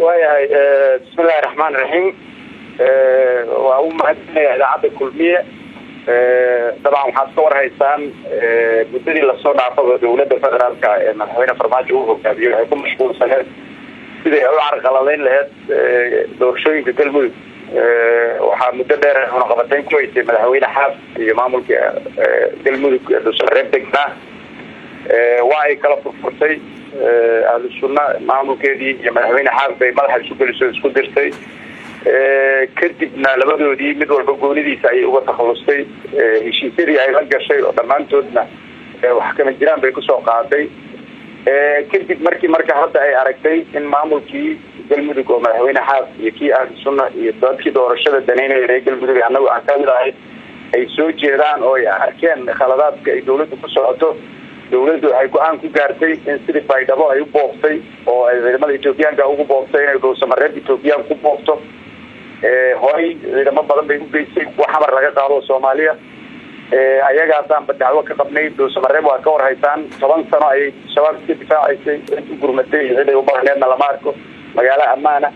وياي بسم الله الرحمن الرحيم ومهدنا إذاعة كلمية طبعا وحاصور هيسان مدني للصوت عفوا دولة الفدرال مدحوينة فرماجو وكابيو هيكون مشغول سنة سيدي أوعر غلالين لهاد دورشوين في كلمة ومدة دير هنا قبطين كويسي مدحوينة حاف يمامل كلمة دوسرين تكنا وعي كلف فرصي أهل السنة معمول كذي مدحوينة حاف بمدح الشكل اسكو درسي kadibna labadoodii mid walba goonidiisa ay uga takhalusay heshiisyadii ay la gashay oo dhammaantoodna wax kama jiraan bay kusoo qaaday kadib marka hadda ay aragtay in maamulkii galmudug oo madaxweyne xaaf iyo kii ahlu sunna iyo dadkii doorashada daneynaya ee galmudug annagu aan ka mid ahay ay soo jeedaan oo ay arkeen khaladaadka ay dawladdu ku socoto dawladdu waxay go'aan ku gaartay in sidii baydhabo ay u booftay oo ay ciidamada Itoobiyaanka ugu booftay inay Soomaaliyeed Itoobiyaan ku boofto horay ciidamo badan bay u geysay waxa mar laga qaado Soomaaliya ayagaasaan dacwo ka qabnay Soomaaliyeed waa ka war haysan 10 sano ay shabaab ka difaacisay intii gurmatay ciiday u baahneen la maarko magaalo amaana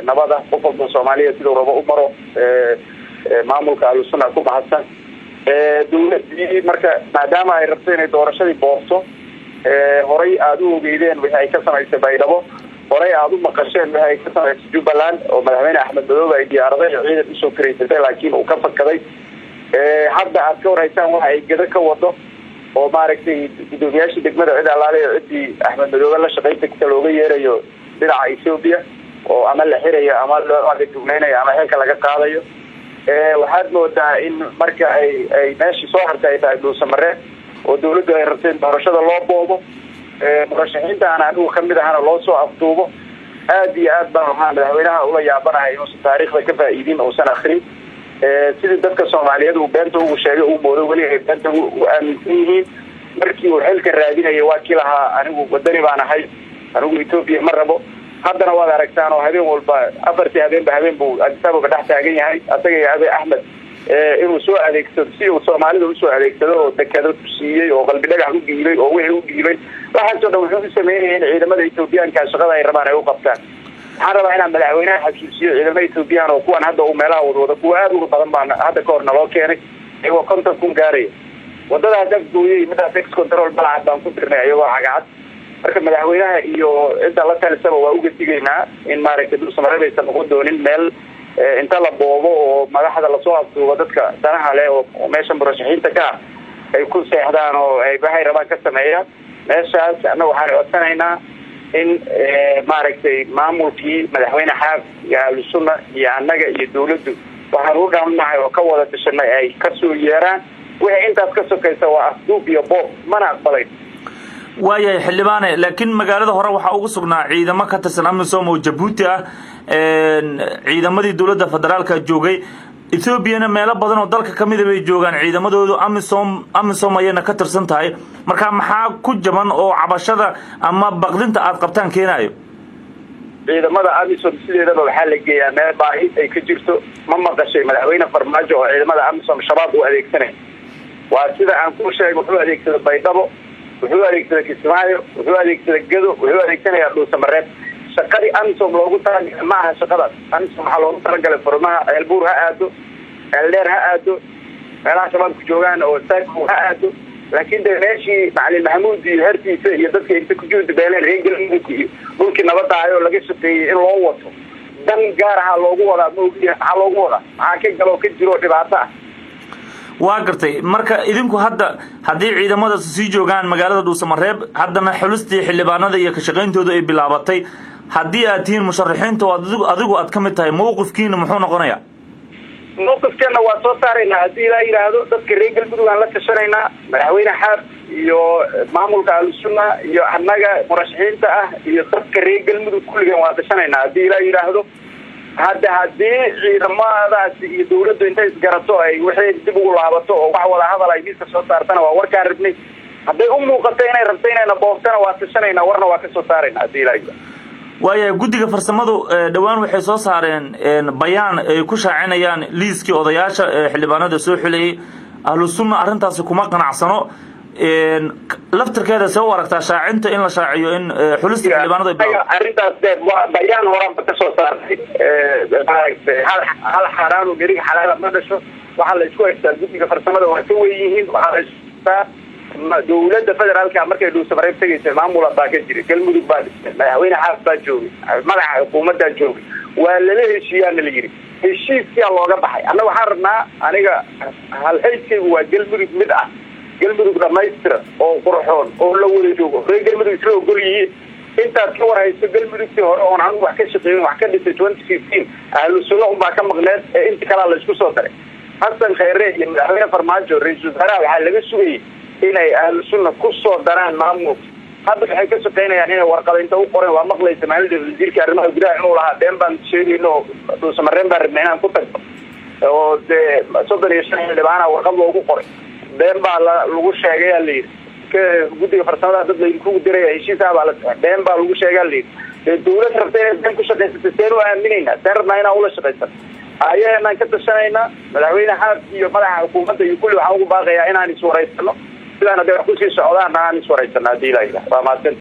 nabada qofka Soomaaliya sidoo rabo u maro maamulka al-sunna ku baxsan dawladii marka maadaama ay rabtay inay doorashadii boofto horay aad u ogeydeen wixii ay ka samaysay baydhabo horay aad u maqasheen wixii ay ka samaysay Jubbaland oo madaxweyne Axmed Madoobe ay diyaaraday ciidan u soo kireysay laakiin uu ka fakaday hadda aad ka warhaysaan waxa ay gada ka wado oo maaragtay gudoomiyaasha degmada cid alaale cidii Axmed Madoobe la shaqeeyay looga yeerayo dhinaca Itoobiya oo ama la xirayo ama loo adeegsanaayo ama heelka laga qaadayo waxaad moodaa in marka ay meeshii soo hartay tahay Soomaaliyeed oo dawladdu ay rabtay doorashada loo boobo murashaxiinta anagu kamid ahana loo soo afduubo aad iyo aad baan madaxweynaha ula yaabanahay inuu taariikhda ka faa'iidin oo san akhri sidii dadka Soomaaliyeed uu beenta ugu sheegay uu moodo wali ay beenta u aaminsan yihiin markii uu xilka raadinayay waa kii lahaa anigu wadani baan ahay anigu Itoobiya ma rabo haddana waad aragtaan oo habeen walba afartii habeen buu Addis Ababa dhex taagan yahay asaga iyo Abiy Ahmed inuu soo adeegsado si uu Soomaalida u soo adeegsado oo dekado siiyay oo qalbi dhagax u dhiibay oo wixii u dhiibay waxa soo dhaw wuxuu sameeyay in ciidamada Itoobiyaanka shaqada ay rabaan ay u qabtaan waxaan rabaa inaan madaxweynaha xasuusiyo ciidamada Itoobiyaan oo kuwan hadda uu meelaha wada kuwa aad ugu badan baan hadda ka horna loo keenay ayagoo konton kun gaaray wadada dafgooyay mid tax control balcad baan ku dirnay ayagoo cagacad marka madaxweynaha iyo inta la talisaba waa uga digaynaa in maaragtay Soomaaliyeed aysan ugu doonin meel inta la boobo oo madaxda la soo afduubo dadka danaha leh oo meesha murashaxiinta ka ay ku seexdaan oo ay baxay rabaan ka sameeyaan meeshaas anagu waxaan codsanaynaa in maaragtay maamulkii madaxweyne xaaf iyo al-sunna iyo annaga iyo dawladdu waxaan u dhaamahay oo ka wada tashanay ay ka soo yeeraan wixii intaas ka sokaysa waa afduub iyo boob mana aqbalay waayahay xildhibaane laakiin magaalada hore waxa ugu sugnaa ciidamo ka tirsan Amisom oo Djibouti ah ciidamadii dawladda federaalka joogay Ethiopia meelo badan oo dalka kamid ah bay joogaan ciidamadoodu Amisom ayana ka tirsan tahay marka maxaa ku jaban oo cabashada ama baqdinta aad qabtaan keenayo ciidamada Amisom sideedaba waxa la geeyaa meel baahi ay ka jirto ma maqashay madaxweyne farmaajo oo ciidamada Amisom shabaab u adeegsanay waa sida aan ku sheegay wuxuu adeegsaday baydhabo wuxuu adeegsaday Kismaayo wuxuu adeegsaday Gado wuxuu adeegsanayaa Soomaaliyeed shaqadii Amisom loogu talagalay ma aha shaqadaas Amisom waxa loogu talagalay furmaha Elbuur ha aado Eldeer ha aado meelaha shabaabku joogaan oo Saako ha aado laakiin meeshii Macalin Maxamuud iyo hertiisa iyo dadka inta ku jooga beeleen reegalmudug iyo dhulkii nabadda ah oo laga shaqeeyay in loo wato dan gaar ah loogu wada maxaa ka galo ka jiro dhibaato ah waa gartay marka idinku haddii ciidamada sii joogaan magaalada Soomaaliyeed haddana xulustii xildhibaanada iyo ka shaqeyntooda ay bilaabatay haddii aad tihiin musharaxiinta oo adigu aad ka mid tahay mowqifkiina muxuu noqonayaa mowqifkeena waa soo saaraynaa haddii la yiraahdo dadka reer galmudug aan la tashanaynaa madaxweyne xaaf iyo maamulka al-sunna iyo annaga murashaxiinta ah iyo dadka reer galmudug kulligan waa tashanaynaa haddii la yiraahdo haddii ciidamadaasi iyo dawladdu intay isgarato ay wixii dib ugu laabato oo wax wada hadal ay miiska soo saartana waa warkaan rabnay hadday u muuqato inay rabto inayna booftana waa tashanaynaa warna waa ka soo saaraynaa haddii la yiraahdo waayahay guddiga farsamadu dhawaan waxay soo saareen bayaan ay ku shaacinayaan liiskii odayaasha xildhibaanada soo xuleeyay ahlu sunna arrintaasi kuma qanacsano laftirkeeda soo aragtaa shaacinta in la shaaciyo in xulista xildhibaanadu ay arrintaas bayaan horanba ka soo saartay hal xaaraan oo gerig xalaala ma dhasho waxaa la isku haystaa guddiga farsamada waa ka weyn yihiin waxaa la isku haystaa dowladda federaalka markay dhuusamareeb tegaysa maamula baa ka jiray galmudug baa dhistay madaxweyne xaaf baa joogay madaxa xukuumaddaa joogay waa lala heshiiyaana la yidhi heshiiskaa looga baxay annaga waxaan rabnaa aniga halhayskaygu waa galmudug mid ah galmudug dhamaystira oo qurxoon oo la wada joogo reer galmudug isla ogol yihiin intaad ka warhayso galmudugtii hore oon anigu wax ka shaqeeyin wax ka dhisay 2015 ahlu sunna unbaa ka maqneed ee inta kalaa la isku soo daray xasan khayre iyo madaxweyne farmaajo ra-iisul wasaaraha waxaa laga sugayay inay ahlu sunna ku soo daraan maamulka hadda waxay ka shaqaynayaan inay warqada inta u qoreen waa maqlaysa maalinta wasiirka arrimaha gudaha inuu lahaa been baan sheegayno dhuusamareyn baan rabnay inaan ku tagno oo dee 35 xildhibaana warqad loogu qoray been baa lagu sheegay aa layidhi guddiga farsamada dad laydinku diraya heshiisaa baa been baa lagu sheegaa layidhi dawlad rabta inay been ku shaqaysatay seen u aaminaynaa seen rabnaa inaan ula shaqaysan ayeenaan ka tashanaynaa madaxweyne xaaf iyo madaxa xukuumadda iyo kulli waxaan ugu baaqayaa inaan iswaraysano sidaan hadday wax kusii socdaan aan iswaraysano haddii la yidhaah waa mahadsan